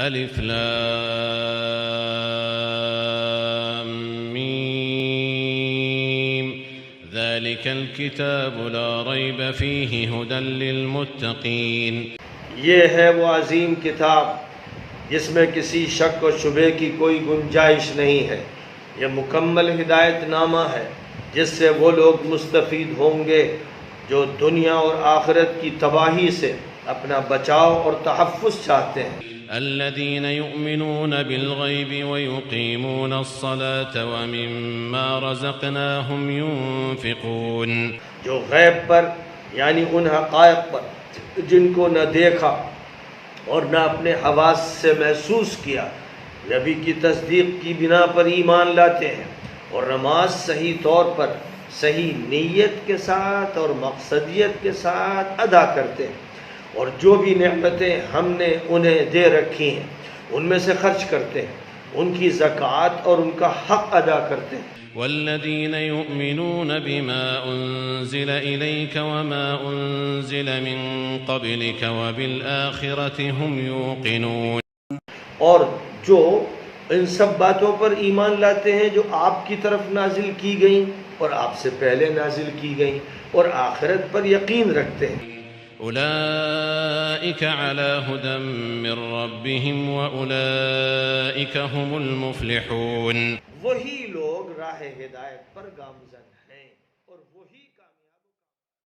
الف لام میم ذلك الكتاب لا ريب فيه هدى للمتقين. یہ ہے وہ عظیم کتاب جس میں کسی شک و شبے کی کوئی گنجائش نہیں ہے. یہ مکمل ہدایت نامہ ہے جس سے وہ لوگ مستفید ہوں گے جو دنیا اور آخرت کی تباہی سے اپنا بچاؤ اور تحفظ چاہتے ہیں. الذين يؤمنون بالغيب ويقيمون الصلاة ومما رزقناهم ينفقون. جو غیب پر یعنی ان حقائق پر جن کو نہ دیکھا اور نہ اپنے حواس سے محسوس کیا، نبی کی تصدیق کی بنا پر ایمان لاتے ہیں اور نماز صحیح طور پر صحیح نیت کے ساتھ اور مقصدیت کے ساتھ ادا کرتے ہیں، اور جو بھی نعمتیں ہم نے انہیں دے رکھی ہیں ان میں سے خرچ کرتے ہیں، ان کی زکوٰۃ اور ان کا حق ادا کرتے ہیں. والذين يؤمنون بما أنزل إليك وما أنزل من قبلك وبالآخرة هم يوقنون. اور جو ان سب باتوں پر ایمان لاتے ہیں جو آپ کی طرف نازل کی گئیں اور آپ سے پہلے نازل کی گئیں، اور آخرت پر یقین رکھتے ہیں. أولئك على هدى من ربهم وأولئك هم المفلحون. وہی لوگ راہ ہدایت پر گامزن ہیں.